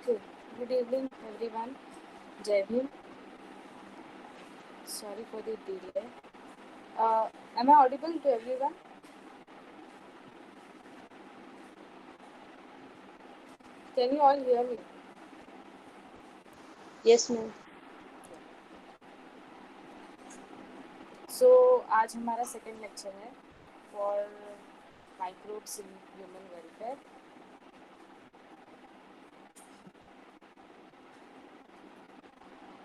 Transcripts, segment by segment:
Okay, good evening everyone. Jai Bhim. Sorry for the delay. Am I audible to everyone? Can you all hear me? Yes, ma'am. So आज हमारा second lecture है for microbes in human welfare.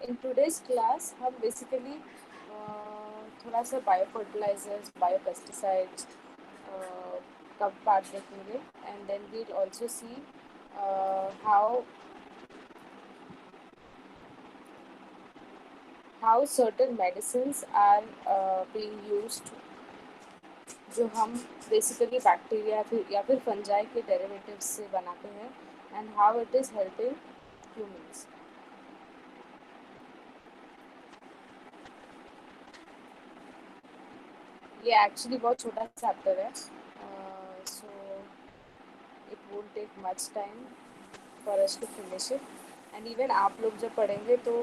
In today's class हम basically थोड़ा सा bio fertilisers, bio pesticides का part देखेंगे and then we'll also see how certain medicines are being used जो हम बेसिकली बैक्टीरिया या फिर फंजाई के डेरिवेटिव्स से बनाते हैं and how it is helping humans. ये एक्चुअली बहुत छोटा चैप्टर है, so it won't take much time for us to finish it. And even आप लोग जब पढ़ेंगे तो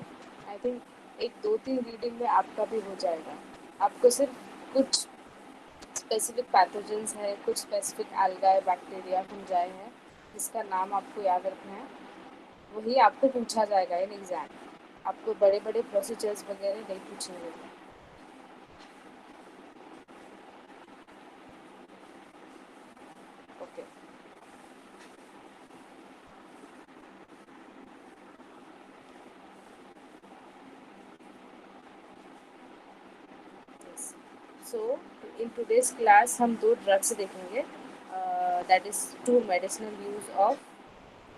आई थिंक एक दो तीन रीडिंग में आपका भी हो जाएगा. आपको सिर्फ कुछ स्पेसिफिक पैथोजेंस है, कुछ स्पेसिफिक एल्गाए, बैक्टीरिया, फंजाई है जिसका नाम आपको याद रखना है. वही आपको पूछा जाएगा इन एग्ज़ाम. आपको बड़े बड़े प्रोसीजर्स वगैरह नहीं पूछेंगे. Okay. So in today's class हम दो ड्रग्स देखेंगे, that is two medicinal use of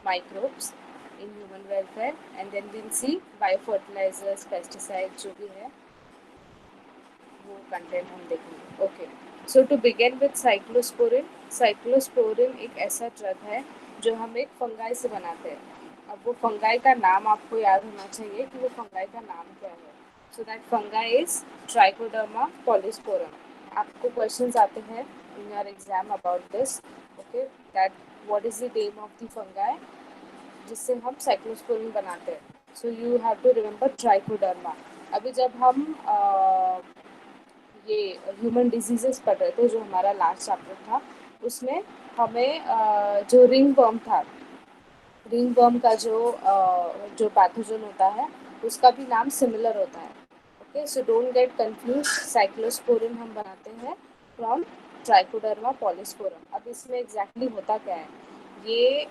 microbes in human welfare and then will see bio fertilisers, pesticide जो भी है वो कंटेंट हम देखेंगे. Okay, so to begin with cyclosporin. Cyclosporin एक ऐसा ड्रग है जो हम एक फंगाई से बनाते हैं. अब वो फंगाई का नाम आपको याद होना चाहिए कि वो फंगाई का नाम क्या है. So that fungi is Trichoderma polysporum. आपको क्वेश्चंस आते हैं in your exam about this. Okay, that what is the name of the fungi जिससे हम साइक्लोस्पोरिन बनाते हैं. So you have to remember Trichoderma. अभी जब हम ये ह्यूमन डिजीजेस पढ़ रहे थे जो हमारा लास्ट चैप्टर था, उसमें हमें जो रिंग वर्म था, रिंग वर्म का जो पैथोजन होता है उसका भी नाम सिमिलर होता है. Okay, so don't get confuse. Cyclosporin हम बनाते हैं फ्रॉम ट्राइकोडर्मा पॉलीस्पोरम. अब इसमें एग्जैक्टली होता क्या है, ये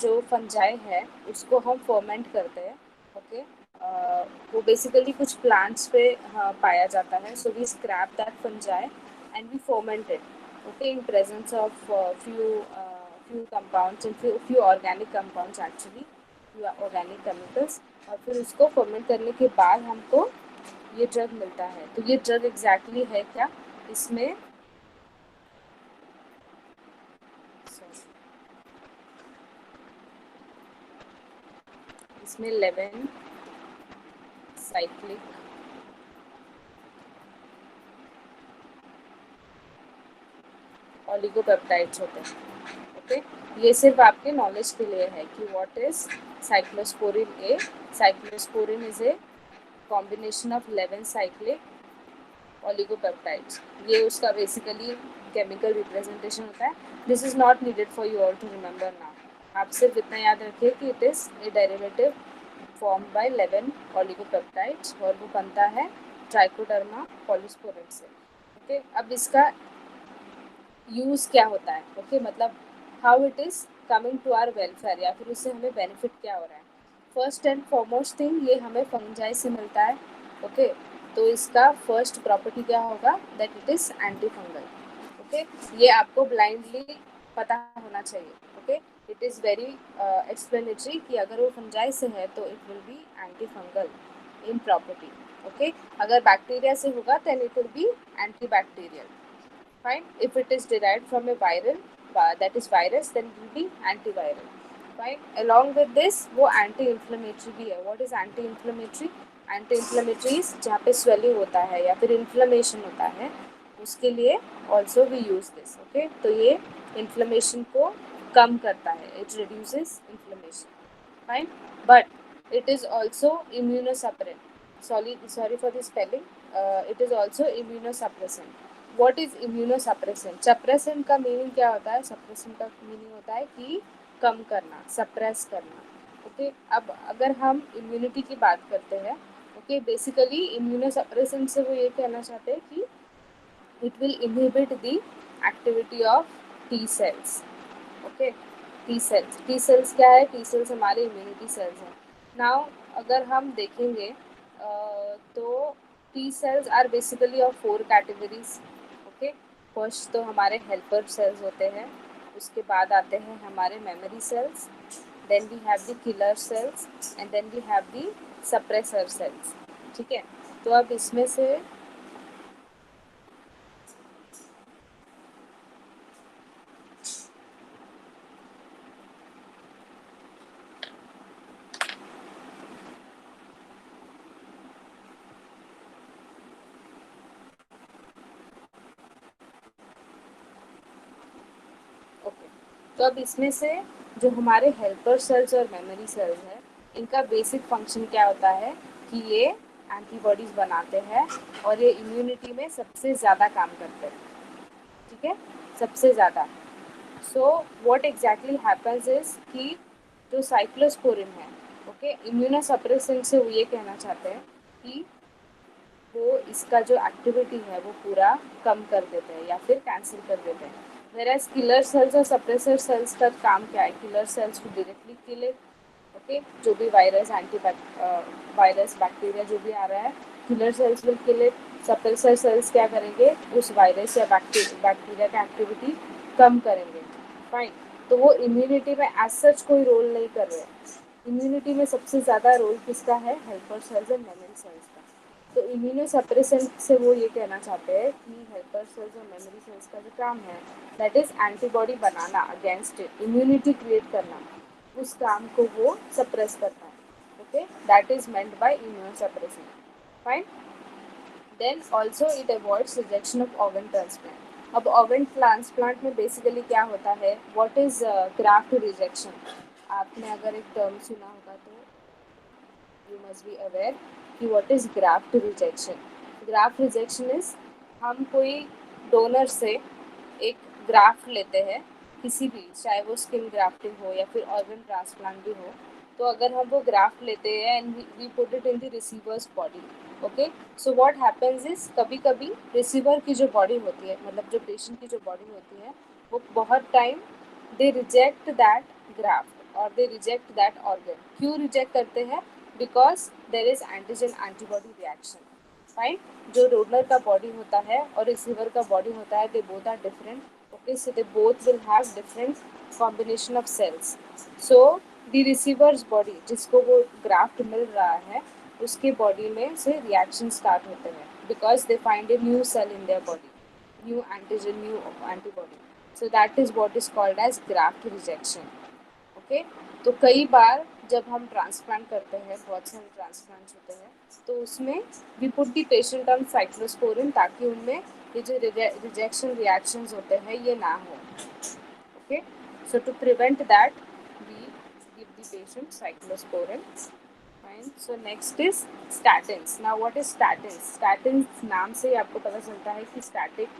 जो फंजाई है उसको हम फर्मेंट करते हैं. ओके, वो बेसिकली कुछ प्लांट्स पे पाया जाता है. So we scrap that fungi and we ferment it. Okay, in presence of few compounds and few organic compounds actually, few organic chemicals. और फिर उसको फर्मेंट करने के बाद हमको ये ड्रग मिलता है. तो ये ड्रग एग्जैक्टली है क्या, इसमें इसमें 11 साइक्लिक ऑलिगोपेप्टाइड्स होते हैं. ओके, ये सिर्फ आपके नॉलेज के लिए है कि what is cyclosporin A. Cyclosporin is a combination of 11 cyclic oligopeptides. ये उसका बेसिकली केमिकल रिप्रेजेंटेशन होता है. This is not needed for you all to remember now. आप सिर्फ इतना याद रखिए कि it is a derivative form by 11 oligopeptides और वो बनता है ट्राइकोडर्मा पॉलीस्पोरिन से. ओके, अब इसका यूज़ क्या होता है. ओके, मतलब how it is coming to our welfare या फिर उससे हमें बेनिफिट क्या हो रहा है. फर्स्ट एंड फॉरमोस्ट थिंग, ये हमें फंजाई से मिलता है. ओके, तो इसका फर्स्ट प्रॉपर्टी क्या होगा, that it is anti fungal. Okay, ये आपको ब्लाइंडली पता होना चाहिए. Okay, it is very explanatory कि अगर वो फंजाई से है तो it will be anti fungal in property. Okay, अगर बैक्टीरिया से होगा then it will be anti bacterial. Fine. If it is derived from a viral, that is virus, then it will be antiviral. Fine. Along with this, वो anti-inflammatory भी है. What is anti-inflammatory? Anti-inflammatory is जहाँ पे swelling होता है या फिर inflammation होता है, उसके लिए also we use this. Okay, तो ये inflammation को कम करता है. It reduces inflammation. fine, but it is also immunosuppressant. Sorry for the spelling. It is also immunosuppressant. What is immunosuppressant? Suppressant का मीनिंग क्या होता है? suppressant का मीनिंग होता है कि कम करना, suppress करना. ओके, अब अगर हम इम्यूनिटी की बात करते हैं, ओके, बेसिकली इम्यूनोसप्रेसेंट से वो ये कहना चाहते हैं कि it will inhibit the activity of T cells. Okay, T cells क्या है? टी सेल्स हमारे इम्यूनिटी सेल्स हैं. नाउ अगर हम देखेंगे तो T cells are basically of 4 categories. Okay, first तो हमारे हेल्पर सेल्स होते हैं, उसके बाद आते हैं हमारे memory cells, then we have the killer cells and then we have the suppressor cells. ठीक है, तो अब इसमें से ओके, तो अब इसमें से जो हमारे हेल्पर सेल्स और मेमोरी सेल्स हैं, इनका बेसिक फंक्शन क्या होता है कि ये एंटीबॉडीज बनाते हैं और ये इम्यूनिटी में सबसे ज़्यादा काम करते हैं. ठीक है, सबसे ज़्यादा. So what exactly happens is कि जो साइक्लोस्पोरिन है, ओके, इम्यूनोसप्रेसेंट से वो ये कहना चाहते हैं कि वो इसका जो एक्टिविटी है वो पूरा कम कर देते हैं या फिर कैंसिल कर देते हैं. वेरएज किलर सेल्स और सप्रेसर सेल्स का काम क्या है? किलर सेल्स को डायरेक्टली किल इट. ओके, जो भी वायरस वायरस बैक्टीरिया जो भी आ रहा है, killer cells will kill it. Suppressor cells क्या करेंगे? उस वायरस या बैक्टीरिया का एक्टिविटी कम करेंगे. फाइन, तो वो इम्यूनिटी में एज सच कोई रोल नहीं कर रहे हैं. इम्यूनिटी में सबसे ज़्यादा रोल किसका है? Helper cells and memory cells का. तो इम्यूनोसप्रेसेंट से वो ये कहना चाहते हैं कि हेल्पर सेल्स और मेमोरी सेल्स का जो काम है, दैट इज एंटीबॉडी बनाना अगेंस्ट इट, इम्यूनिटी क्रिएट करना, उस काम को वो सप्रेस करता है. Okay, that is meant by immunosuppressant. Fine, then also it avoids rejection of organ transplant. अब ऑर्गन ट्रांसप्लांट में बेसिकली क्या होता है? What is graft rejection? आपने अगर एक टर्म सुना होगा तो you must be aware कि what is graft rejection. graft rejection is हम कोई डोनर से एक ग्राफ्ट लेते हैं, किसी भी, चाहे वो स्किन ग्राफ्टिंग हो या फिर ऑर्गन ट्रांसप्लांट भी हो, तो अगर हम वो ग्राफ्ट लेते हैं and we put it in the receiver's body. Okay, so what happens is कभी कभी रिसीवर की जो बॉडी होती है, मतलब जो पेशेंट की जो बॉडी होती है, वो बहुत time they reject that graft और दे रिजेक्ट दैट ऑर्गन. क्यों रिजेक्ट करते हैं? Because there is antigen antibody reaction. Fine, जो डोनर का बॉडी होता है और रिसीवर का बॉडी होता है, they both are different. Okay, so they both will have different combination of cells. So the receiver's body, जिसको वो ग्राफ्ट मिल रहा है, उसके बॉडी में से रिएक्शन स्टार्ट होते हैं because they find a new cell in their body, new antigen, new antibody. So that is what is called as graft rejection. Okay, तो कई बार जब हम ट्रांसप्लांट करते हैं, बहुत सारे ट्रांसप्लांट्स होते हैं, तो उसमें we put the patient on cyclosporine ताकि उनमें ये जो रिजेक्शन रिएक्शंस होते हैं ये ना हो. Okay, so to prevent that we give the patient cyclosporin. Fine, so next is statins. Now what is statins? Statins नाम से ही आपको पता चलता है कि static.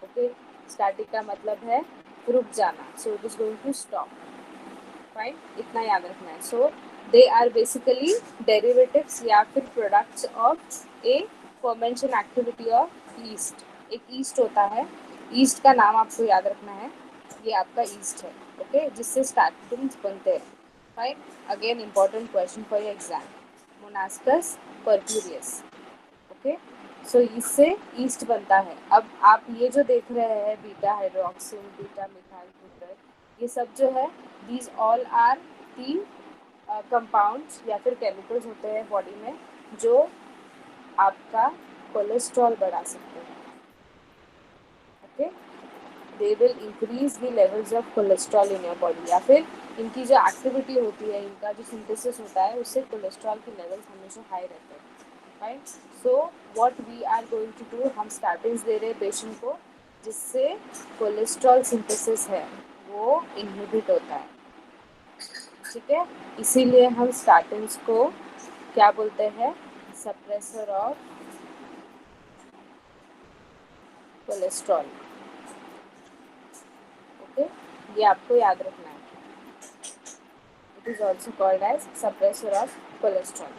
ओके, static का मतलब है रुक जाना, so it is going to stop. Fine, इतना याद रखना है. So they are basically derivatives या फिर products of a fermentation activity of yeast. एक ईस्ट होता है, ईस्ट का नाम आपको याद रखना है, ये आपका ईस्ट है. ओके, जिससे स्टैटिन्स बनते हैं. Fine, again important question for your exam, monascus purpureus. Okay, so इससे ईस्ट बनता है. अब आप ये जो देख रहे हैं, beta hydroxyl, beta methyl glutar, ये सब जो है, these all are the compounds या फिर केमिकल्स होते हैं बॉडी में जो आपका कोलेस्ट्रॉल बढ़ा सकते हैं. Okay, they will increase the levels of cholesterol in your body, या फिर इनकी जो एक्टिविटी होती है, इनका जो सिंथेसिस होता है, उससे कोलेस्ट्रॉल के लेवल्स हमेशा हाई रहते हैं. Right, so what we are going to do, हम स्टैटिन्स दे रहे हैं पेशेंट को, जिससे कोलेस्ट्रॉल सिंथेसिस है वो इनहिबिट होता है. ठीक है, इसीलिए हम स्टैटिन्स को क्या बोलते हैं, सप्रेसर ऑफ कोलेस्ट्रॉल। ओके, ये आपको याद रखना है। It is also called as suppressor of cholesterol.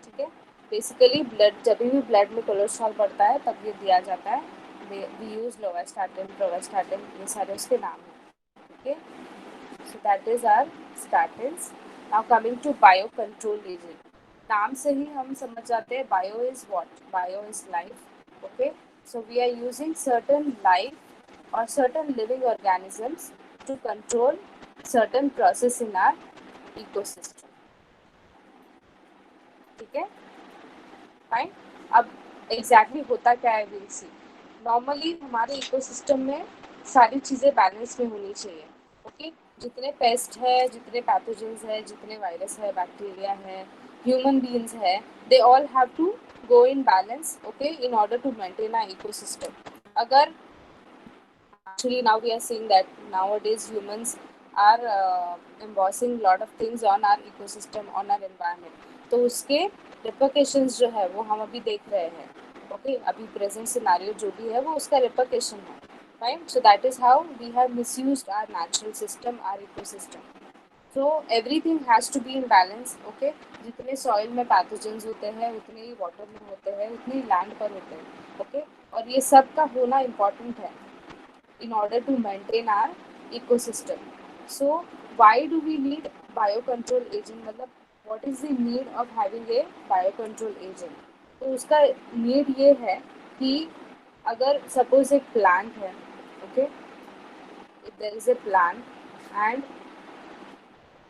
ठीक है, बेसिकली ब्लड, जब भी ब्लड में कोलेस्ट्रॉल बढ़ता है तब ये दिया जाता है। वी यूज लोवास्टैटिन, प्रोवास्टैटिन, ये सारे उसके नाम हैं। Okay, so that is our statins. Now coming to biocontrol agent. नाम से ही हम समझ जाते हैं bio is what? Bio is life. Okay, so we are using certain life or certain living organisms to control certain process in our ecosystem. ठीक है, fine. अब exactly होता क्या है, विल सी। नॉर्मली हमारे इकोसिस्टम में सारी चीज़ें बैलेंस में होनी चाहिए। ओके, जितने पेस्ट है, जितने पैथोजेंस है, जितने वायरस है, बैक्टीरिया है, ह्यूमन बीइंग्स है, they all have to go in balance, okay, in order to maintain our ecosystem. अगर actually now we are seeing that nowadays humans are embossing lot of things on our ecosystem, on our environment, तो उसके रिपरकेशंस जो है वो हम अभी देख रहे हैं। ओके, अभी प्रेजेंट सिनारियो जो भी है वो उसका रिपरकेशन है। Fine, so that is how we have misused our natural system, our ecosystem. So everything has to be in balance. Okay, जितने सॉइल में पैथोजेंस होते हैं उतने ही वाटर में होते हैं, उतने ही लैंड पर होते हैं। ओके, और ये सब का होना इम्पॉर्टेंट है in order to maintain our ecosystem. So why do we need biocontrol agent, मतलब what is the need of having a biocontrol agent? तो उसका नीड ये है कि अगर सपोज एक प्लांट है, okay, if there is a plant and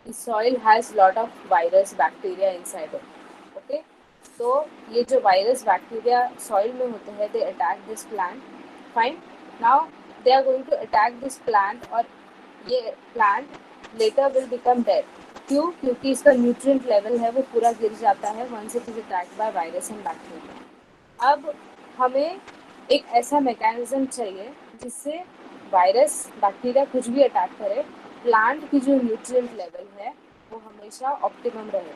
the soil has lot of virus bacteria inside it, okay, तो ये जो वायरस बैक्टीरिया सॉइल में होते हैं, they attack this plant. Fine, now they are going to attack this plant और ये plant later will become dead। क्यों? क्योंकि इसका न्यूट्रिएंट लेवल है वो पूरा गिर जाता है once it is attacked by virus and bacteria। अब हमें एक ऐसा मैकेनिज्म चाहिए जिससे वायरस बैक्टीरिया कुछ भी अटैक करे, प्लांट की जो न्यूट्रिएंट लेवल है वो हमेशा ऑप्टिमम रहे।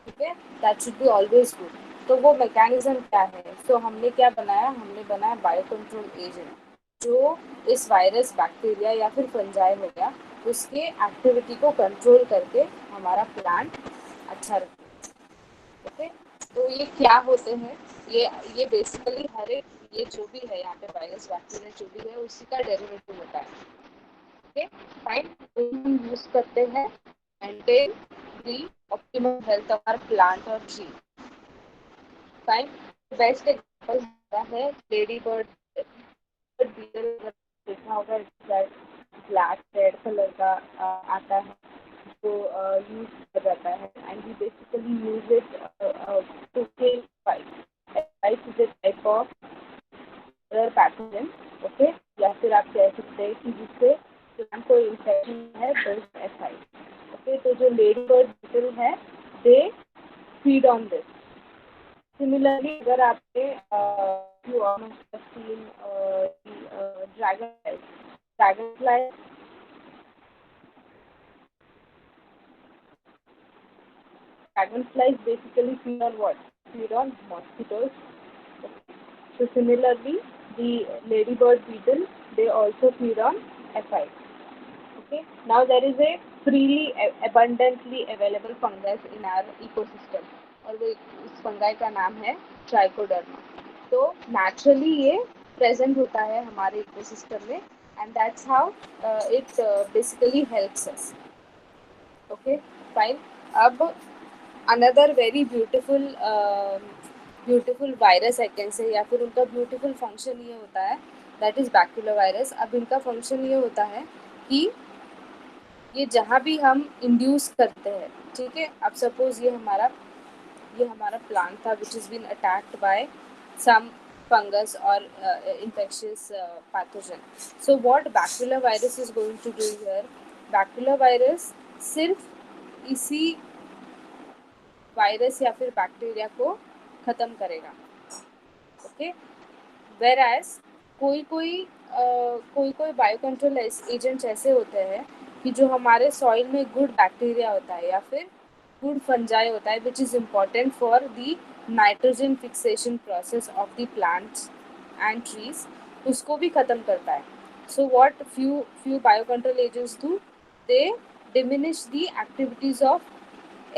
ठीक है, that should be always good. तो वो मैकेनिज्म क्या है? सो हमने क्या बनाया, हमने बनाया बायोकंट्रोल एजेंट, जो इस वायरस, बैक्टीरिया या फिर फंजाई हो गया, उसके एक्टिविटी को कंट्रोल करके हमारा प्लांट अच्छा रखे। ओके, तो ये क्या होते हैं, ये बेसिकली हर एक, ये जो भी है यहाँ पे वायरस, बैक्टीरिया जो भी है उसी का डेरिवेटिव होता है। ओके, फाइन, तो हम यूज करते हैं maintain the optimum health of our plant और ट्री। फाइन, बेस्ट एग्जांपल है लेडी बर्ड बीटल। देखा होगा, ब्लैक रेड कलर का आता है, जो यूज किया जाता है, and we basically use it to kill fight. Fight is a type of pathogen. Okay, या फिर आप कह सकते हैं कि जिससे प्लांट को इन्फेक्शन है, एसाइड। ओके, तो जो लेडी बर्ड बीटल है, they feed on this. Similarly अगर आपने you all must have seen dragonflies. Dragonflies Dragonflies basically feed on what? Feed on mosquitoes. Okay. So similarly, the ladybird beetle, they also feed on aphids. Okay. Now there is a freely abundantly available fungus in our ecosystem, और वो इस fungi का नाम है trichoderma. तो naturally ये present होता है हमारे इकोसिस्टम में, and that's how it basically helps us. Okay, fine. अब another very beautiful virus I can say, या फिर उनका ब्यूटीफुल फंक्शन ये होता है, दैट इज बैक्यूलर वायरस। अब इनका फंक्शन ये होता है कि ये जहाँ भी हम इंड्यूस करते हैं, ठीक है, अब सपोज ये हमारा प्लांट था which is been attacked by some fungus or infectious pathogen. So what bacillus virus is going to do here? Bacillus virus सिर्फ इसी वायरस या फिर बैक्टीरिया को ख़त्म करेगा। ओके, वेर एज कोई कोई बायोकंट्रोल एजेंट्स ऐसे होते हैं कि जो हमारे सॉइल में गुड बैक्टीरिया होता है या फिर गुड फंजाई होता है which is important for the nitrogen fixation process of the plants and trees, उसको भी ख़त्म करता है. So what few biocontrol agents do, they diminish the activities of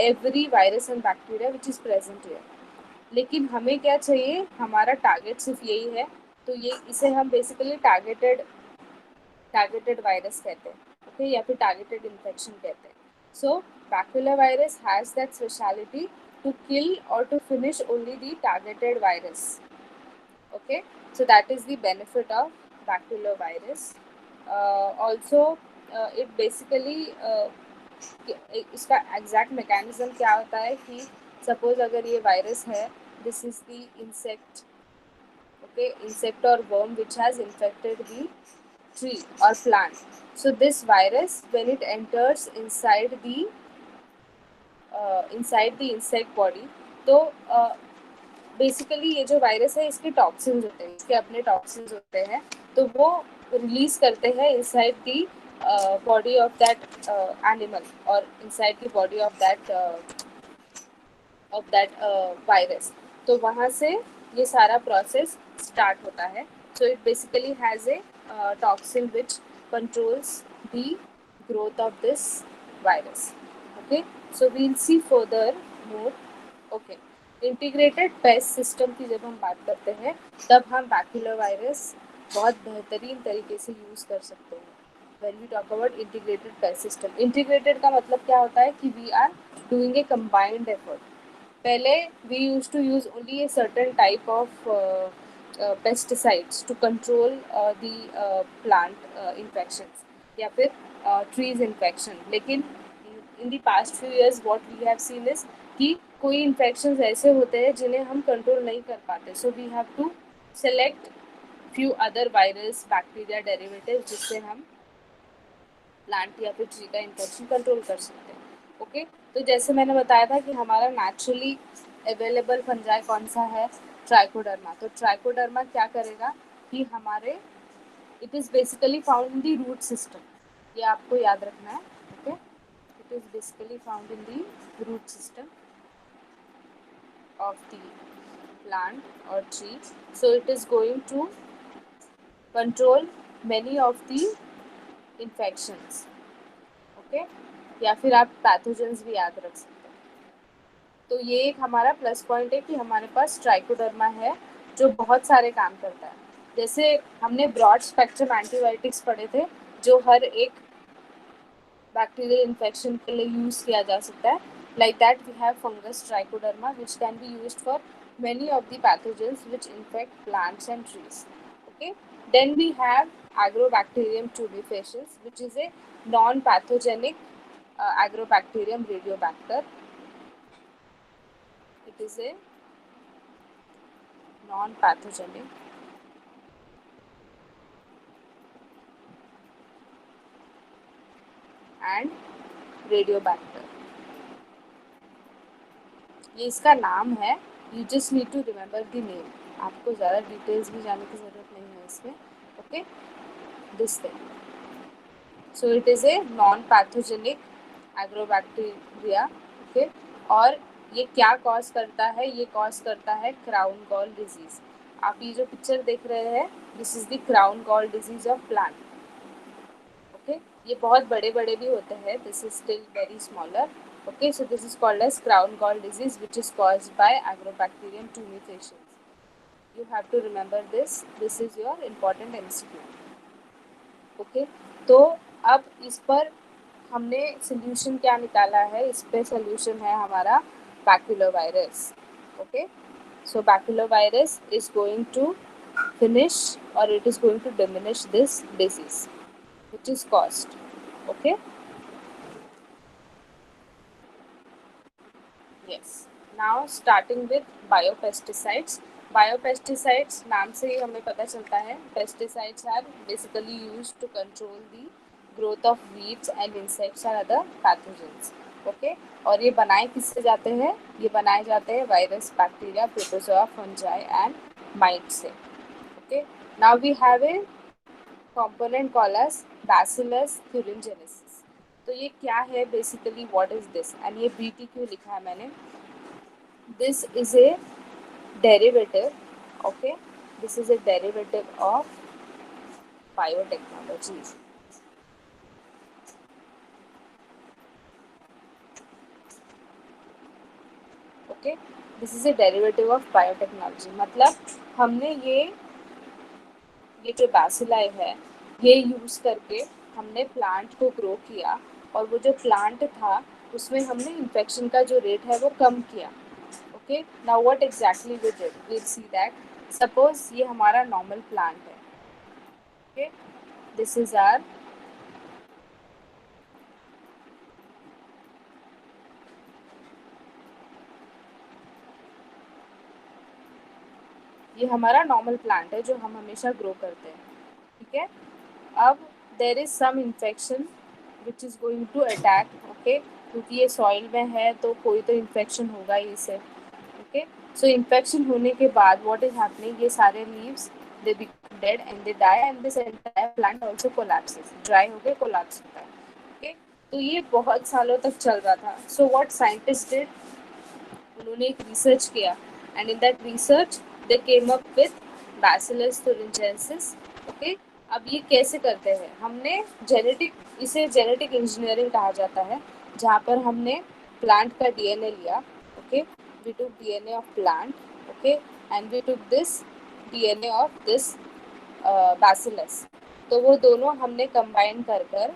every virus and bacteria which is present here. लेकिन हमें क्या चाहिए, हमारा टारगेट सिर्फ यही है, तो ये इसे हम बेसिकली टारगेटेड वायरस कहते हैं, ओके, या फिर टारगेटेड इन्फेक्शन कहते हैं. So baculovirus has that speciality to kill or to finish only the targeted virus. Okay, so that is the benefit of baculovirus. Also, it basically इसका exact mechanism क्या होता है कि suppose अगर ये virus है, this is the insect, okay, insect और worm which has infected the tree or plant. So this virus, when it enters inside the insect body, तो बेसिकली ये जो वायरस है इसके टॉक्सिन्स होते हैं, इसके अपने टॉक्सिन्स होते हैं, तो वो रिलीज करते हैं inside the body of that animal और inside the body of that virus. तो वहाँ से ये सारा प्रोसेस स्टार्ट होता है. So it basically has a toxin which controls the growth of this virus. Okay, so we'll see further more. Okay, integrated pest system की जब हम बात करते हैं तब हम बैक्यूलर वायरस बहुत बेहतरीन तरीके से यूज़ कर सकते हैं. When we talk about integrated pest system, integrated का मतलब क्या होता है कि we are doing a combined effort. पहले we use to use only a certain type of pesticides to control the plant infections या फिर ट्रीज इन्फेक्शन. लेकिन in the past few years what we have seen is कि कोई infections ऐसे होते हैं जिन्हें हम कंट्रोल नहीं कर पाते. So we have to select few other virus bacteria derivative जिससे हम प्लांट या फिर ट्री का इन्फेक्शन कंट्रोल कर सकते हैं. ओके, तो जैसे मैंने बताया था कि हमारा नेचुरली अवेलेबल फंजाई कौन सा है, ट्राइकोडर्मा. तो ट्राइकोडर्मा क्या करेगा कि हमारे it is basically found in the root system, ये आपको याद रखना है. Okay, it is basically found in the root system of the plant or tree. So it is going to control many of the infections. Okay, या फिर आप pathogens भी याद रख सकते हैं. तो ये एक हमारा प्लस पॉइंट है कि हमारे पास ट्राइकोडर्मा है जो बहुत सारे काम करता है. जैसे हमने ब्रॉड स्पेक्ट्रम एंटीबायोटिक्स पढ़े थे जो हर एक बैक्टीरियल इन्फेक्शन के लिए यूज़ किया जा सकता है. Like that, we have fungus trichoderma, which can be used for many of the pathogens which infect plants and trees. Okay. Then we have Agrobacterium tumefaciens, which is a non-pathogenic Agrobacterium radiobacter. It is a non-pathogenic and radiobacter. ये इसका नाम है. You just need to remember the name. आपको ज़्यादा details भी जाने की ज़रूरत नहीं है इसमें. Okay, this thing. So it is a non pathogenic agrobacteria. Okay, और ये क्या कॉज करता है, ये कॉज करता है क्राउन गॉल डिजीज़. आप ये जो पिक्चर देख रहे हैं, this is the crown gall disease of plant. Okay, ये बहुत बड़े बड़े भी होते हैं. This is still very smaller. Okay, so this is called as crown gall disease, which is caused by Agrobacterium tumefaciens. You have to remember this. This is your important MCQ. Okay, तो अब इस पर हमने solution क्या निकाला है, इस पे सोल्यूशन है हमारा baculovirus. Okay, so baculovirus is going to finish or it is going to diminish this disease which is caused. Okay. Yes. Now starting with biopesticides. Biopesticides नाम से ही हमें पता चलता है pesticides are basically used to control the growth of weeds and insects and other pathogens. Okay, और ये बनाए किससे जाते हैं, ये बनाए जाते हैं virus, bacteria, protozoa, fungi and might say. Okay, now we have a component called as Bacillus thuringiensis. तो ये क्या है basically, what is this, and ये बीटी क्यों लिखा है मैंने, this is a derivative, okay, this is a derivative of biotechnology, okay, this is a derivative of biotechnology, मतलब हमने ये जो बैसिलाई है ये यूज़ करके हमने प्लांट को ग्रो किया, और वो जो प्लांट था उसमें हमने इन्फेक्शन का जो रेट है वो कम किया, okay. Now what exactly we did, we see that, suppose ये हमारा नॉर्मल प्लांट है, ओके, दिस इज आर ये हमारा नॉर्मल प्लांट है जो हम हमेशा ग्रो करते हैं, ठीक है। अब there is some infection which is going to attack, okay, क्योंकि ये सॉइल में है तो कोई तो इन्फेक्शन होगा ही इसे, ओके। सो इन्फेक्शन होने के बाद व्हाट इज हैपनिंग, ये सारे leaves they become dead and they die and this entire plant also collapses, dry होके कोलैप्स होता है, ओके। तो ये बहुत सालों तक चल रहा था। सो व्हाट साइंटिस्ट डिड, उन्होंने एक रिसर्च किया, and in that research they came up with bacillus thuringiensis, okay. अब ये कैसे करते हैं, हमने जेनेटिक, इसे जेनेटिक इंजीनियरिंग कहा जाता है, जहाँ पर हमने प्लांट का डीएनए लिया, okay, we took DNA of plant, okay, and we took this DNA of this bacillus, तो वो दोनों हमने कंबाइन कर कर,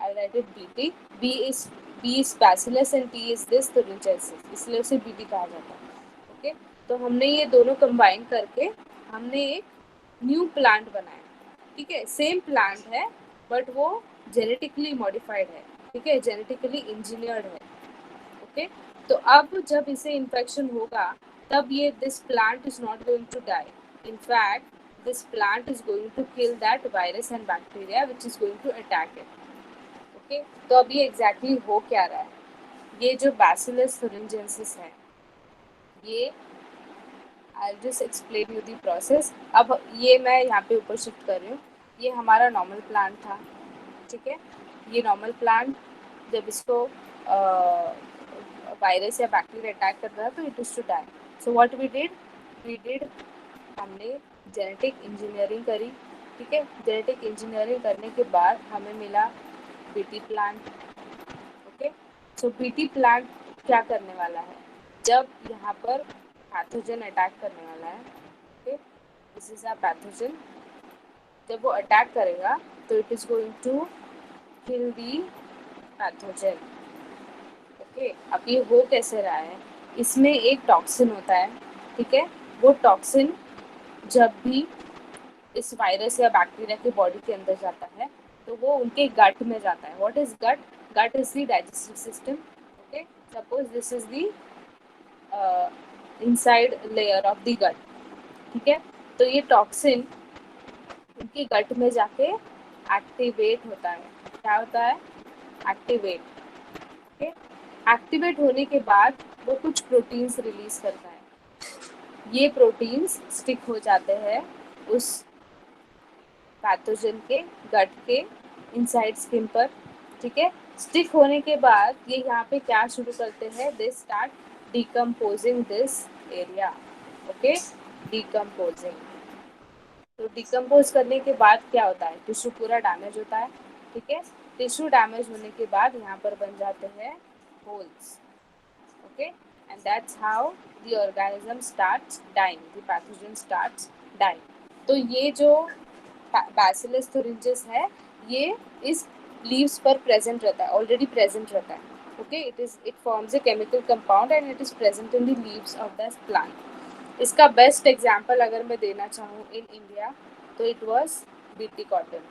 I write it BT, B is B is bacillus and T is this thuringiensis, इसलिए उसे BT कहा जाता है, ओके। तो हमने ये दोनों कंबाइन करके हमने एक न्यू प्लांट बनाया, ठीक है, सेम प्लांट है बट वो जेनेटिकली मॉडिफाइड है, ठीक है, जेनेटिकली इंजीनियर्ड है, ओके। तो अब जब इसे इन्फेक्शन होगा तब ये this plant is not going to die, in fact this plant is going to kill that virus and bacteria which is going to attack it, okay. तो अब ये एग्जैक्टली हो क्या रहा है, ये जो बैसिलस thuringiensis है, ये I just explain you the process. अब ये मैं यहाँ पे ऊपर शिफ्ट कर रही हूँ, ये हमारा नॉर्मल प्लांट था, ठीक है, ये नॉर्मल प्लांट जब इसको वायरस या बैक्टीरिया अटैक कर रहा है तो it is to die. So what we did हमने जेनेटिक इंजीनियरिंग करी, ठीक है, जेनेटिक इंजीनियरिंग करने के बाद हमें मिला बीटी प्लांट, ओके। सो बीटी प्लांट क्या करने वाला है, जब यहाँ पर पैथोजन अटैक करने वाला है, okay, this is a pathogen, जब वो अटैक करेगा तो it is going to kill the pathogen, okay. अब ये हो कैसे रहा है, इसमें एक टॉक्सिन होता है, ठीक है, वो टॉक्सिन जब भी इस वायरस या बैक्टीरिया के बॉडी के अंदर जाता है तो वो उनके गट में जाता है। What is gut, gut is the digestive system, okay, suppose this is the inside layer of the gut, ठीक है। तो ये टॉक्सिन उनके गट में जाके एक्टिवेट होता है, क्या होता है, एक्टिवेट, ओके। एक्टिवेट होने के बाद वो कुछ प्रोटीन्स रिलीज करता है, ये प्रोटीन्स स्टिक हो जाते हैं उस पैथोजन के गट के इनसाइड स्किन पर, ठीक है। स्टिक होने के बाद ये यहाँ पे क्या शुरू करते हैं, they start decomposing this area, okay, decomposing. तो डिकम्पोज करने के बाद क्या होता है, टिश्यू पूरा डैमेज होता है, ठीक है। टिश्यू डैमेज होने के बाद यहाँ पर बन जाते हैं holes, okay, and that's how the organism starts dying, the pathogen starts dying। तो ये जो Bacillus thuringiensis है ये इस leaves पर present रहता है, ऑलरेडी present रहता है, okay, it forms a chemical compound and it is present in the leaves of the plant। इसका बेस्ट एग्जाम्पल अगर मैं देना चाहूँ इन इंडिया तो it was BT cotton.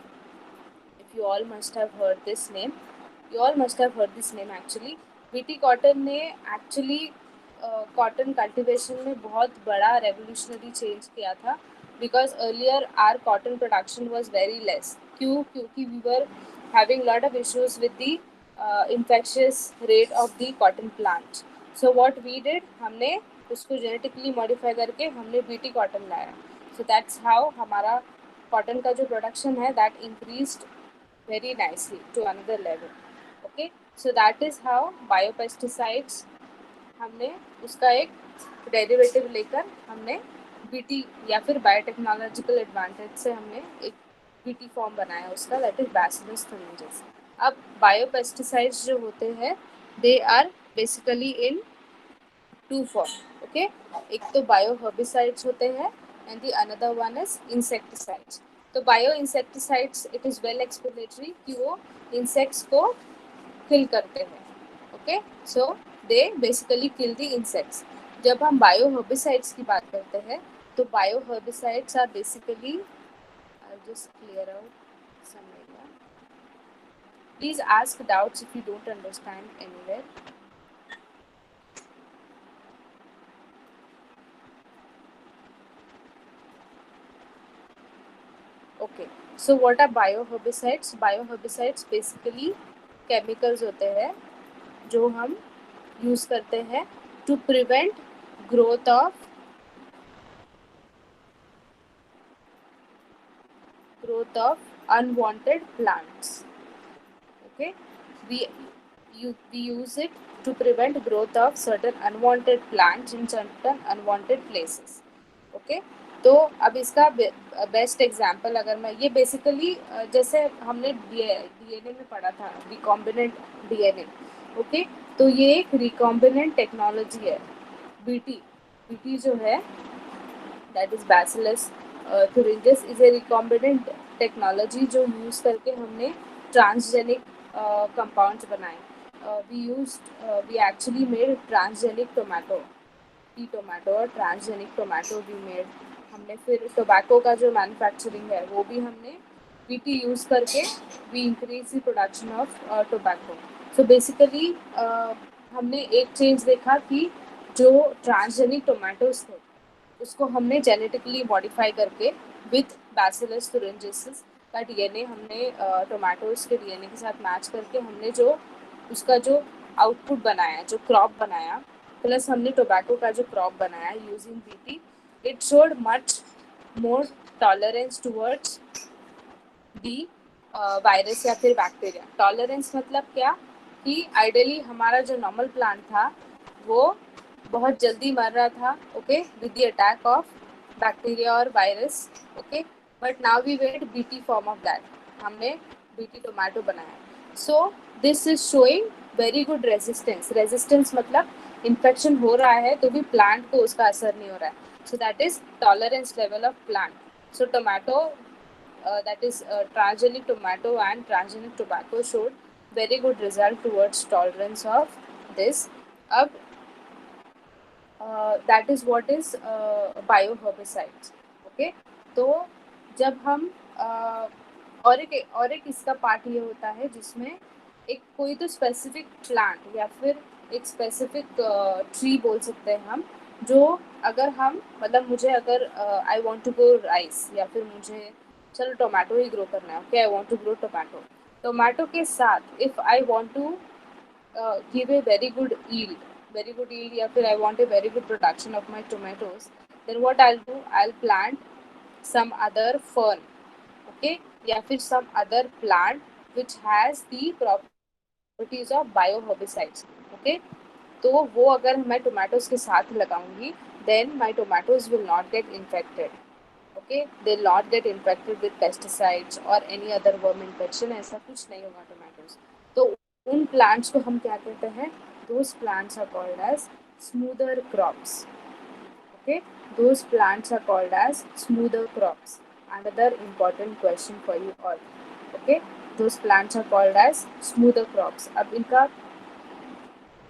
if you all must have heard this name, you all must have heard this name actually। BT cotton ने actually cotton cultivation में बहुत बड़ा रेवोल्यूशनरी चेंज किया था, because earlier our cotton production was very less, क्यों, क्योंकि we were having lot of issues with the infectious rate of the cotton plant. So what we did, हमने उसको genetically modify करके हमने बीटी कॉटन लाया। सो दैट्स हाउ हमारा cotton का जो प्रोडक्शन है that increased very nicely to another level, okay, so that is how biopesticides, हमने उसका एक डेरिवेटिव लेकर हमने बीटी या फिर बायोटेक्नोलॉजिकल एडवांटेज से हमने एक बीटी फॉर्म बनाया उसका, दैट इज बैसिलस thuringiensis। अब बायोपेस्टिसाइड्स जो होते हैं they are basically in two form, okay. एक तो बायो हर्बिसाइड्स होते हैं and the another one is insecticides. तो bio insecticides it is well explanatory कि वो इंसेक्ट्स को किल करते हैं, okay. So they basically kill the insects. जब हम बायो हर्बिसाइड्स की बात करते हैं तो bio herbicides are basically, I'll just clear out some area. Please ask doubts if you don't understand anywhere. Okay, so what are bio herbicides? Bio herbicides basically chemicals होते हैं जो हम यूज करते हैं to prevent growth of unwanted plants, okay। We use it to prevent growth of certain unwanted plants in certain unwanted places, okay। तो अब इसका best example अगर मैं, ये बेसिकली जैसे हमने डीएनए में पढ़ा था रिकॉम्बिनेंट डीएनए, ओके। तो ये एक रिकॉम्बिनेंट टेक्नोलॉजी है। बीटी बीटी जो है that is bacillus thuringiensis is a recombinant technology जो यूज करके हमने ट्रांसजेनिक कंपाउंड्स बनाए। We actually made transgenic tomato, T tomato और ट्रांसजेनिक टोमेटो भी मेड हमने। फिर टोबैको का जो मैन्युफैक्चरिंग है वो भी हमने बीटी यूज़ करके we increase the production of tobacco. So basically हमने एक चेंज देखा कि जो ट्रांसजेनिक टोमेटोज थे उसको हमने जेनेटिकली मॉडिफाई करके विथ बैसिलस thuringiensis का डीएनए हमने टोमेटोज के डीएनए के साथ मैच करके हमने जो उसका जो आउटपुट बनाया, जो क्रॉप बनाया, प्लस हमने टोबैको का जो क्रॉप बनाया using BT, it showed much more tolerance towards the virus या फिर बैक्टीरिया। टॉलरेंस मतलब क्या कि आइडियली हमारा जो नॉर्मल प्लांट था वो बहुत जल्दी मर रहा था, okay, with the attack of bacteria और virus, okay. But now we made BT form of that, हमने बीटी टोमेटो बनाया। So this is showing very good resistance. Resistance मतलब इन्फेक्शन हो रहा है तो भी प्लांट को उसका असर नहीं हो रहा है। So that is tolerance level of plant. So tomato that is transgenic tomato and transgenic tobacco showed very good result towards tolerance of this. Ab that is what is bioherbicides, okay। तो जब हम और एक इसका part ये होता है जिसमें एक कोई तो स्पेसिफिक प्लांट या फिर एक स्पेसिफिक ट्री बोल सकते हैं हम, जो अगर हम मतलब मुझे अगर I want to grow rice या फिर मुझे चलो टोमेटो ही ग्रो करना है, okay, I want to grow tomato. Tomato के साथ if I want to give a very good yield या फिर I want a very good production of my tomatoes, then what I'll do, I'll plant some other fern, okay, या फिर some other plant which has the properties of bioherbicides, okay। तो वो अगर मैं tomatoes के साथ लगाऊंगी then my tomatoes will not get infected, okay, they'll not get infected with pesticides or any other worm infection, ऐसा कुछ नहीं होगा tomatoes। तो उन प्लांट्स को हम क्या कहते हैं, those plants are called as smoother crops, okay, those plants are called as smoother crops। Another important question for you all, okay, those plants are called as smoother crops। अब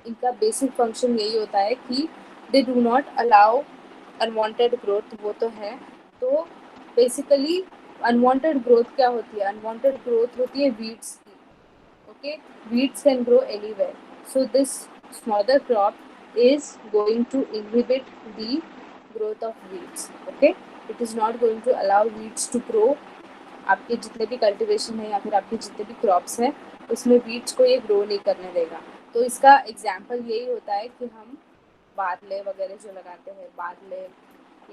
इनका basic function यही होता है कि दे do not allow unwanted growth, वो तो है। तो बेसिकली अनवांटेड ग्रोथ क्या होती है? अनवांटेड ग्रोथ होती है वीड्स की, okay, weeds can grow anywhere, so this smaller crop is going to inhibit the growth of weeds, okay, it is not going to allow weeds to grow। आपके जितने भी cultivation है या फिर आपके जितने भी क्रॉप्स हैं उसमें वीड्स को ये ग्रो नहीं करने देगा। तो इसका एग्जाम्पल यही होता है कि हम बादले वगैरह जो लगाते हैं, बादले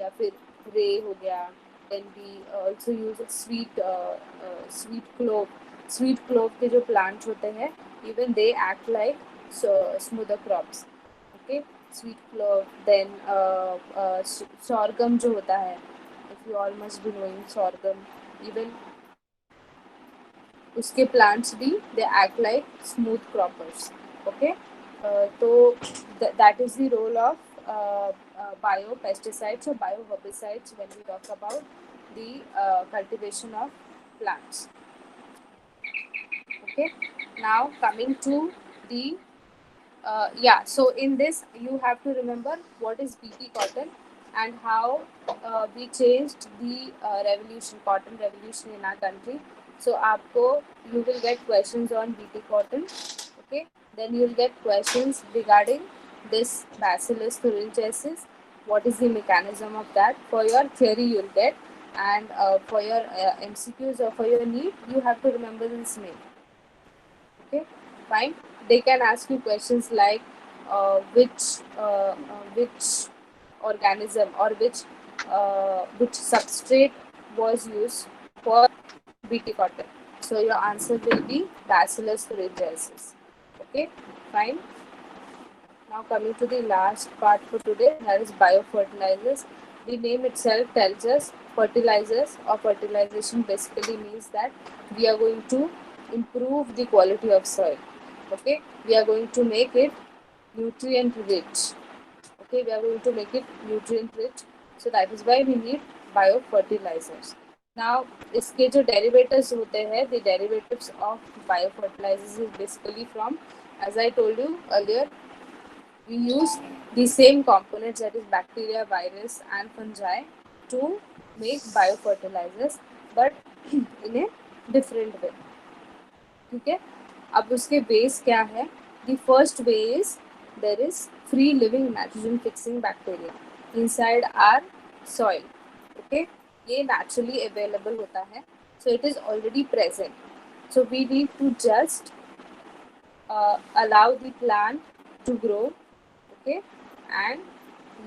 या फिर रे हो गया, then we also use sweet clove, sweet clove के जो प्लांट्स होते हैं, even they act like smother crops. Okay, sweet clove. Then sorghum जो होता है, if you all must be knowing sorghum, even उसके प्लांट्स भी they act like smooth croppers. Okay, तो that is the role of biopesticides or bioherbicides when we talk about the cultivation of plants. Okay, now coming to the so in this you have to remember what is bt cotton and how we changed the cotton revolution in our country. So aapko, you will get questions on bt cotton. Okay, then you will get questions regarding this bacillus thuringiensis, what is the mechanism of that. For your theory you will get, and for your mcqs or for your need, you have to remember this name. Okay, fine. They can ask you questions like which organism or which substrate was used for bt cotton. So your answer will be bacillus thuringiensis. Okay, fine. Now coming to the last part for today, that is biofertilizers. The name itself tells us fertilizers or fertilization basically means that we are going to improve the quality of soil. Okay, we are going to make it nutrient rich. Okay, we are going to make it nutrient rich. So that is why we need biofertilizers. Now, इसके जो derivatives होते हैं, the derivatives of biofertilizers is basically from, as I told you earlier, we use the same components, that is bacteria, virus and fungi, to make biofertilizers, but in a different way. ठीक है, अब उसके base क्या है? The first way is there is free living nitrogen fixing bacteria inside our soil. Okay, ये naturally available होता है, so it is already present. So we need to just allow the plant to grow. Okay, and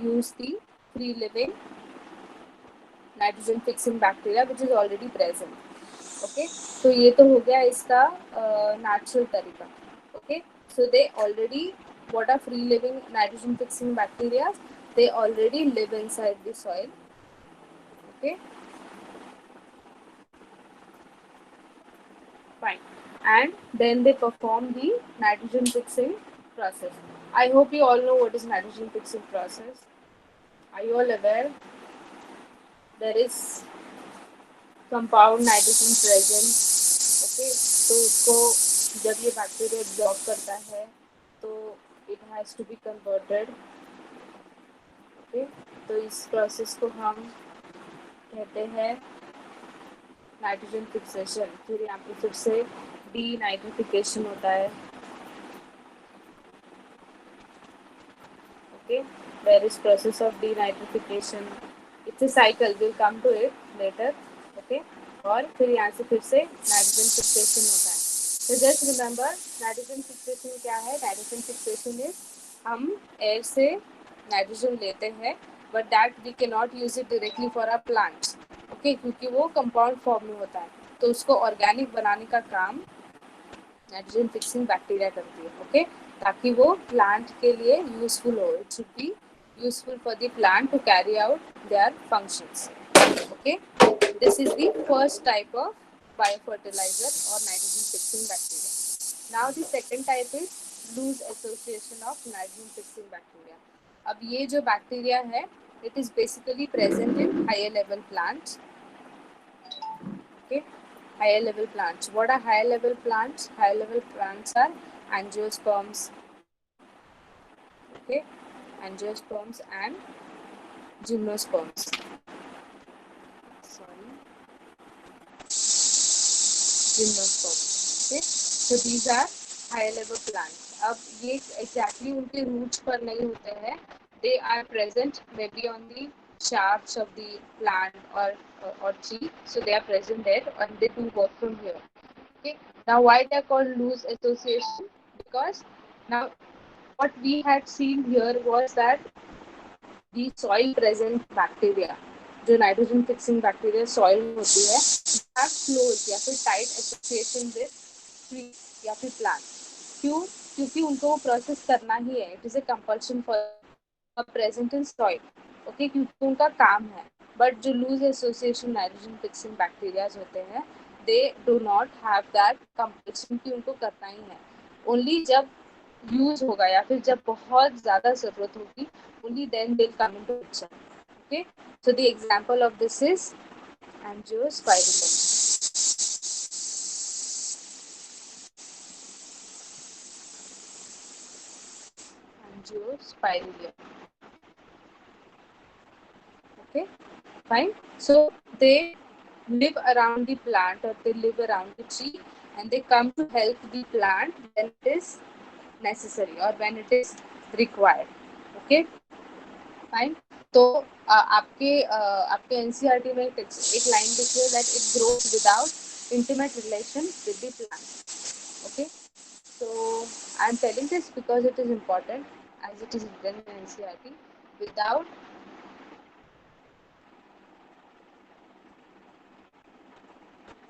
use the free living nitrogen fixing bacteria which is already present. Okay, तो ये तो हो गया इसका natural तरीका. Okay, so they already, what are free living nitrogen fixing bacteria? They already live inside the soil. Okay, fine, and then they perform the nitrogen fixing process. I hope you all know what is nitrogen fixing process. Are you all aware? There is compound nitrogen present. Okay, तो उसको जब ये bacteria absorb करता है तो it has to be converted. Okay, तो इस process को हम कहते हैं नाइट्रोजन फिक्सेशन. फिर यहाँ पे फिर से डीनाइट्रिफिकेशन होता है. Okay, there is process of denitrification. It's a cycle. We'll come to it later. Okay, और फिर यहाँ से फिर से नाइट्रोजन फिक्सेशन होता है. तो जस्ट रिमेंबर नाइट्रोजन फिक्सेशन क्या है? नाइट्रोजन फिक्सेशन इज हम एयर से नाइट्रोजन लेते हैं, but that we can not use it directly for our plants. Okay, क्योंकि वो कंपाउंड फॉर्म में होता है, तो उसको ऑर्गेनिक बनाने का काम नाइट्रोजन फिक्सिंग बैक्टीरिया करती है. ओके, ताकि वो प्लांट के लिए यूजफुल हो. It should be useful for the plant to carry out their functions. Okay, this is the first type of biofertilizer or nitrogen fixing bacteria. Now the second type is loose association of nitrogen fixing bacteria. अब ये जो bacteria है, it is basically present in higher level plants. Okay, higher level plants. What are higher level plants? Higher level plants are angiosperms. Okay, angiosperms and gymnosperms. Gymnosperms. Okay, so these are higher level plants. अब ये exactly उनके roots पर नहीं होते हैं. They are present maybe on the shafts of the plant or tree. So they are present there and they do work from here. Okay. Now why they are called loose association? Because now what we had seen here was that the soil present bacteria. जो nitrogen fixing bacteria soil में होती है, have close या फिर tight association with tree या फिर plant. क्यों? क्योंकि उनको वो प्रोसेस करना ही है, it is a compulsion for present in soil. Okay, क्योंकि उनका काम है। बट जो loose association nitrogen fixing bacterias होते हैं, they do not have that compulsion कि उनको करना ही है। ओनली जब यूज होगा या फिर जब बहुत ज्यादा जरूरत होगी, only then will come into picture. Okay, so the example of this is angiospermia. Angiospermia. Okay, fine. So they live around the plant or they live around the tree, and they come to help the plant when it is necessary or when it is required. Okay, fine. तो आपके NCERT में एक line लिखी है that it grows without intimate relation with the plant. Okay, so I'm telling this because it is important, as it is written in NCERT, without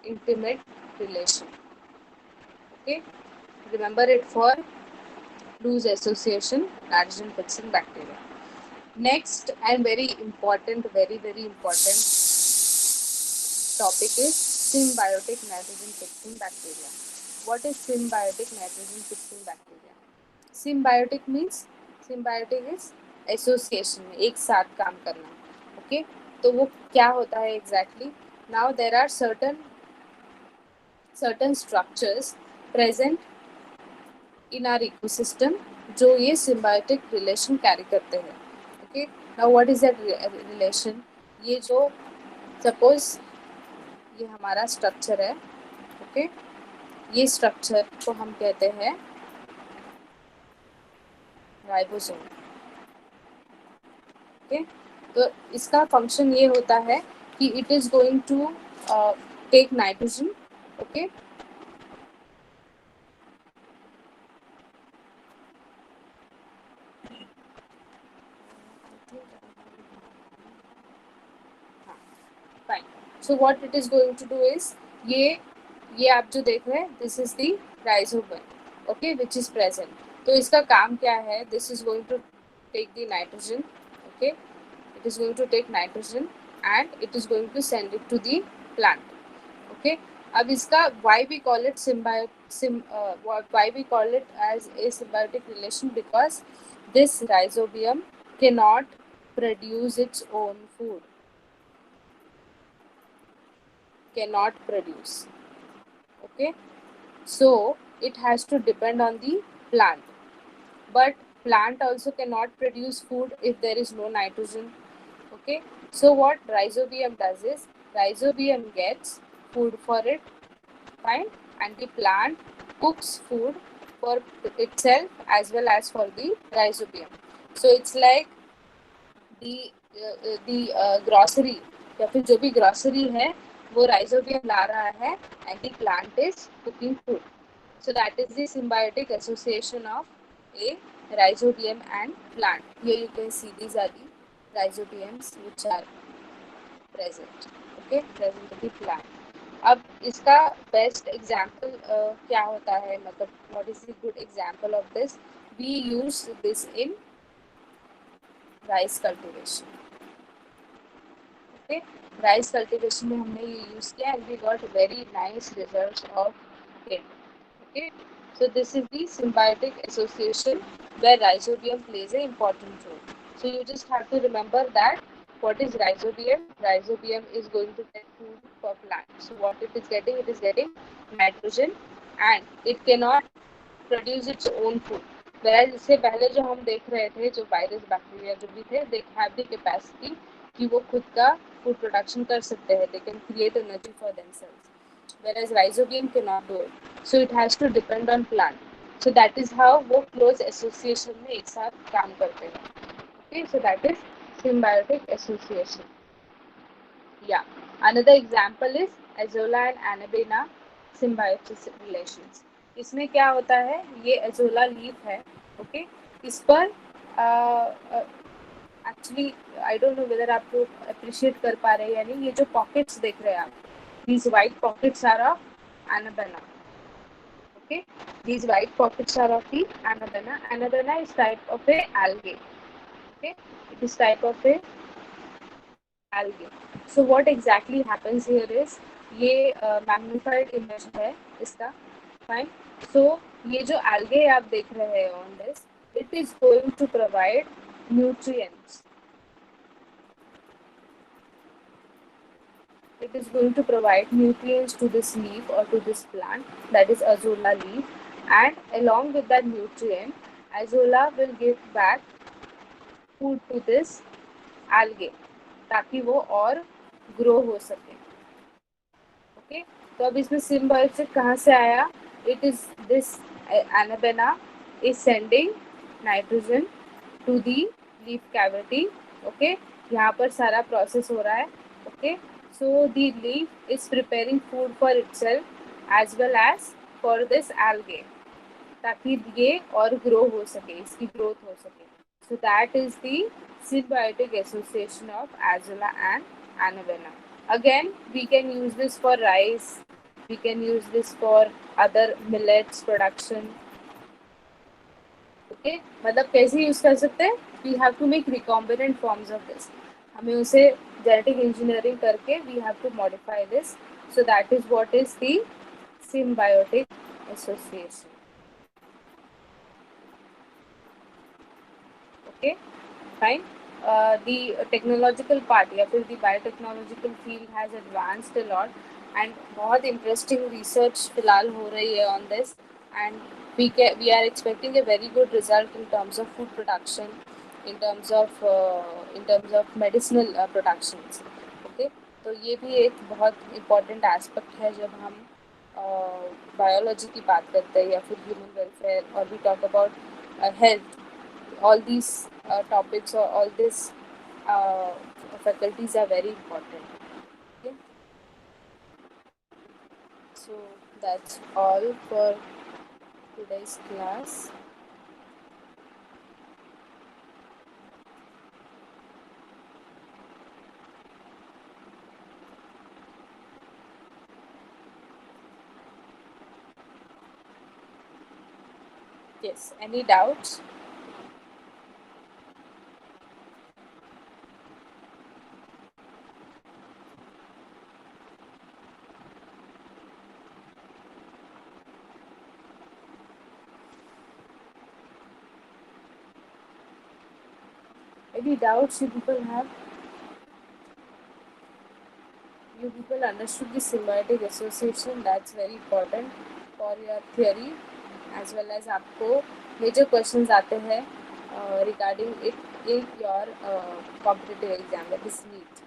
intimate relation. Okay, remember it for loose association nitrogen fixing bacteria. Next and very important, very important topic is symbiotic nitrogen fixing bacteria. What is symbiotic nitrogen fixing bacteria? Symbiotic means symbiotic is association में एक साथ काम करना. Okay, तो वो क्या होता है exactly? Now there are certain structures present in our ecosystem जो ये symbiotic relation carry करते हैं. Okay, now what is that relation? ये जो suppose ये हमारा structure है. Okay, ये structure को हम कहते हैं राइबोसोम. ओके, तो इसका फंक्शन ये होता है कि it is going to take nitrogen. Okay, fine. So what it is going to do is ये आप जो देख रहे हैं, this is the rhizobium. Okay, which is present. तो इसका काम क्या है? This is going to take the nitrogen. Okay, it is going to take nitrogen and it is going to send it to the plant. Okay, अब इसका why we call it why we call it as a symbiotic relation? Because this rhizobium cannot produce its own food, cannot produce. Okay, so it has to depend on the plant, but plant also cannot produce food if there is no nitrogen. Okay, so what rhizobium does is rhizobium gets food for it, fine, and the plant cooks food for itself as well as for the rhizobium. So it's like the grocery या फिर जो भी grocery है वो rhizobium ला रहा है and the plant is cooking food. So that is the symbiotic association of a rhizobium and plant. Here you can see these are the rhizobiums which are present. Okay, present in the plant. अब इसका best example क्या होता है, मतलब what is the good example of this? We use this in rice cultivation. Okay, rice cultivation में हमने ये use किया and we got very nice results of it. Okay, so this is the symbiotic association where rhizobium plays an important role. So you just have to remember that what is rhizobium? Rhizobium is going to get food for plant. So what it is getting? It is getting nitrogen and it cannot produce its own food. Whereas इससे पहले जो हम देख रहे थे, जो virus bacteria जो भी थे, they have the capacity कि वो खुद का फूड प्रोडक्शन कर सकते हैं. They can create energy for themselves. Whereas rhizobium cannot do it. So it has to depend on plant. So that is how वो close association में एक साथ काम करते हैं. Okay, so that is symbiotic association. Yeah. Another example is Azolla and Anabaena symbiotic relations. इसमें क्या होता है? ये Azolla leaf है. Okay, इस पर actually I don't know whether आप लोग अप्रिशिएट कर पा रहे हैं या नहीं, ये जो पॉकेट्स देख रहे हैं आप, these white pockets are of anabaena. Okay, these white pockets are of the anabenna. Anabenna is type of a algae. Okay, it is type of a algae. So what exactly happens here is ये magnified image है इसका. Fine. So ये जो algae आप देख रहे हैं on this, it is going to provide nutrients. It is going to provide nutrients to this leaf or to this plant, that is azolla leaf, and along with that nutrient, azolla will give back food to this algae ताकि वो और grow हो सके. Okay, तो अब इसमें symbiosis कहाँ से आया? It is this anabaena is sending nitrogen to the leaf cavity. Okay, यहाँ पर सारा प्रोसेस हो रहा है. Okay, so the leaf is preparing food for itself as well as for this algae, ताकि ये और ग्रो हो सके, इसकी ग्रोथ हो सके. So that is the symbiotic association of azolla and anabenna. Again, we can use this for rice. We can use this for other millets production. Okay, मतलब कैसे यूज कर सकते हैं? We have to make recombinant forms of this. हमें उसे genetic engineering करके we have to modify this. So that is what is the symbiotic association. Okay, fine. The technological part या फिर the biotechnological field has advanced a lot and बहुत interesting research फिलहाल हो रही है on this, and we are expecting a very good result in terms of food production, in terms of medicinal productions. Okay, तो ये भी एक बहुत important aspect है जब हम बायोलॉजी की बात करते हैं या फिर ह्यूमन वेलफेयर और we talk about health. All these topics or all these uh, faculties are very important. Okay? So that's all for today's class. Yes, any doubts? Any doubts you people have? You people understood the symbiotic association, that's very important for your theory as well as आपको major questions आते हैं regarding it in your competitive exam, that is NEET.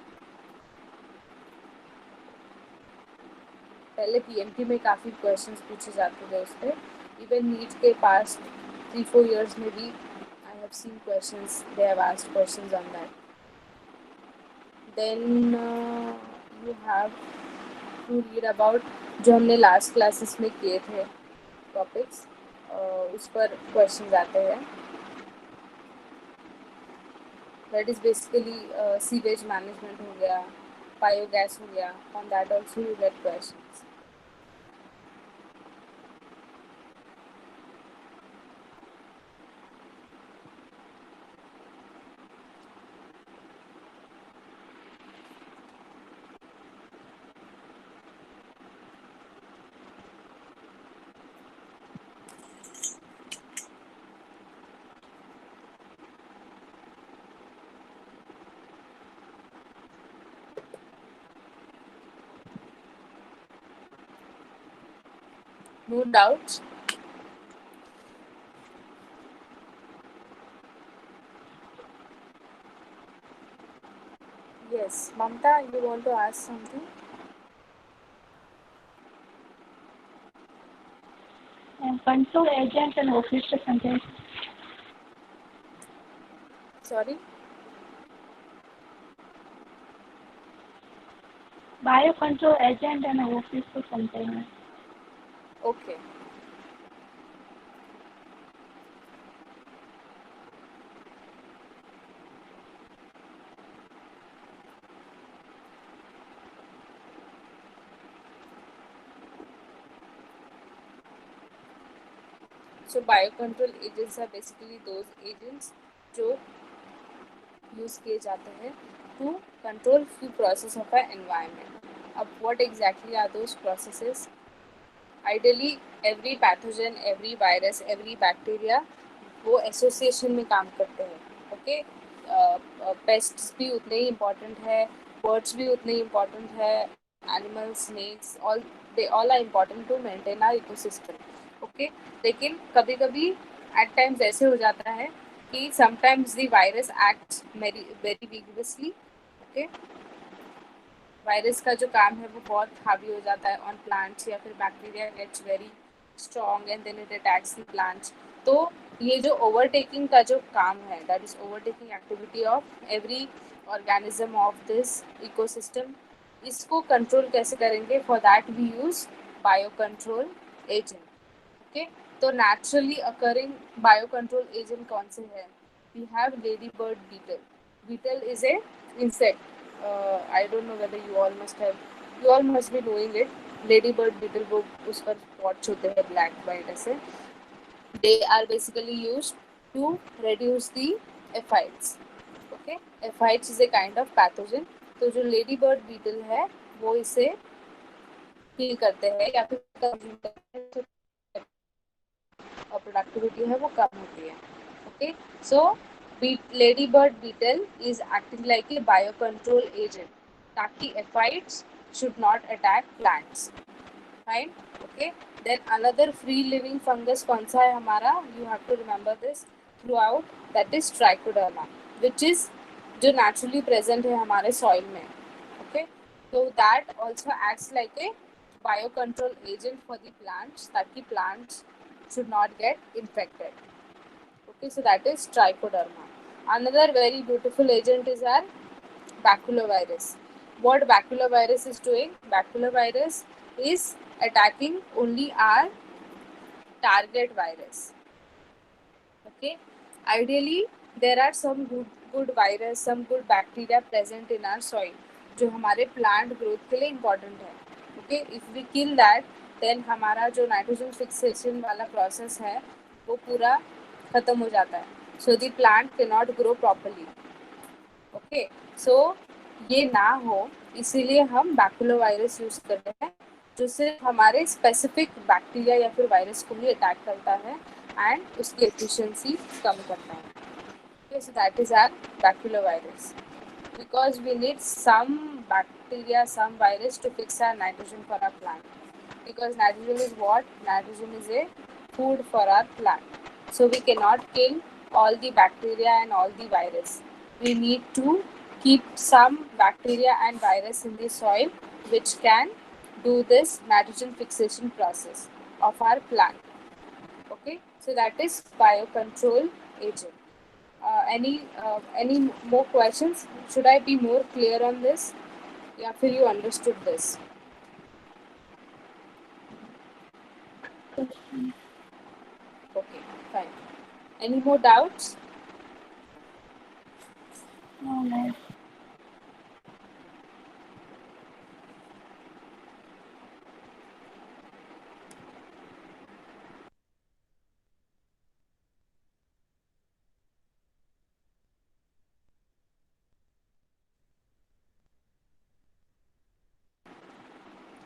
पहले PMT में काफ़ी questions पूछे जाते थे उस पर. इवन नीट के पास 3-4 years में भी I have seen questions, they have asked questions on that. Then you have to read about जो हमने लास्ट क्लासेस में किए थे टॉपिक्स, उस पर क्वेश्चंस आते हैं. That is basically sewage management हो गया, बायोगैस हो गया, on that also you get questions. No doubts? Yes, Mamta, you want to ask something? Control agent and officer sentence. Sorry? Biocontrol agent and officer sentence. Okay. So biocontrol agents are basically those agents जो use किए जाते हैं to control few process of our environment. अब what exactly are those processes? Ideally every pathogen, every virus, every bacteria वो association में काम करते हैं. ओके, पेस्ट्स भी उतने ही इम्पॉर्टेंट है, बर्ड्स भी उतने ही इम्पॉर्टेंट है, animals, snakes, all they all are important to maintain our ecosystem. Okay, लेकिन कभी कभी एट टाइम्स ऐसे हो जाता है कि sometimes the virus acts very very vigorously. Okay, virus का जो काम है वो बहुत हावी हो जाता है ऑन प्लांट्स, या फिर bacteria gets very strong and then it attacks the plants. तो ये जो ओवरटेकिंग का जो काम है, that is overtaking activity of every organism of this ecosystem, इसको कंट्रोल कैसे करेंगे? For that we use bio control agent. Okay, तो naturally occurring bio control agent कौन से हैं? We have lady bird beetle. Beetle is a insect. I don't know whether you all must be knowing it. Lady bird beetle, वो उस पर spots होते हैं black white ऐसे. They are basically used to reduce the aphids. Okay, aphids is a kind of pathogen. तो जो lady bird beetle है वो इसे किल करते हैं या फिर कंज्यूम करते हैं, और प्रोडक्टिविटी है वो कम होती है. Okay, so lady bird beetle is acting like a bio control agent ताकि aphids should not attack plants. Fine. Okay, then another free living fungus कौन सा है हमारा? You have to remember this throughout, that is trichoderma, which is जो naturally present है हमारे soil में. Okay, so that also acts like a biocontrol agent for the plants ताकि plants should not get infected. Okay, so that is trichoderma. Another very beautiful agent is our baculovirus. What baculovirus is doing? Baculovirus is attacking only our target virus. Okay, ideally there are some good virus, some good bacteria present in our soil जो हमारे plant growth के लिए important है. Okay, if we kill that, then हमारा जो nitrogen fixation वाला process है वो पूरा खत्म हो जाता है. So the plant cannot grow properly. Okay, so ये ना हो इसीलिए हम बैक्यूलोवायरस यूज करते हैं जो सिर्फ हमारे स्पेसिफिक बैक्टीरिया या फिर वायरस को ही अटैक करता है एंड उसकी एफिशिएंसी कम करता है. Okay, so that is our baculovirus. Because we need some bacteria, some virus to fix our nitrogen for our plant. Because nitrogen is what? Nitrogen is a food for our plant. So we cannot kill all the bacteria and all the virus. We need to keep some bacteria and virus in the soil which can do this nitrogen fixation process of our plant. Okay, so that is biocontrol agent. Any more questions? Should I be more clear on this? या फिर you understood this? Okay, fine. Any more doubts? No, no.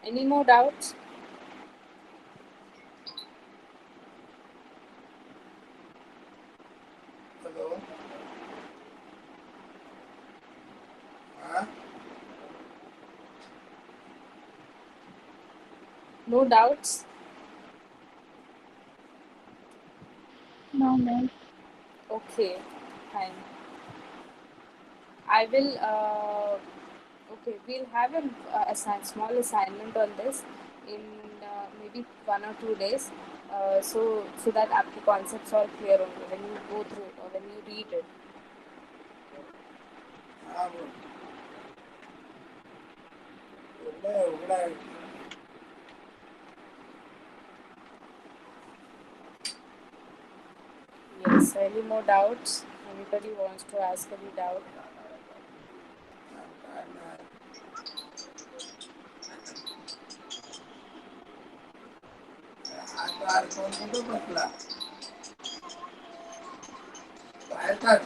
Any more doubts? Hello? Huh? No doubts? No, no. Okay, fine. I will. Okay, we'll have a small assignment on this in maybe 1 or 2 days. So that आपके concepts all clear होंगे when you go through or when you read it. हाँ बोल. उगड़ा है. Yes. Any more doubts? Anybody wants to ask any doubt? आकार कौन सा तो पतला. Enter.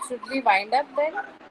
Should we wind up then?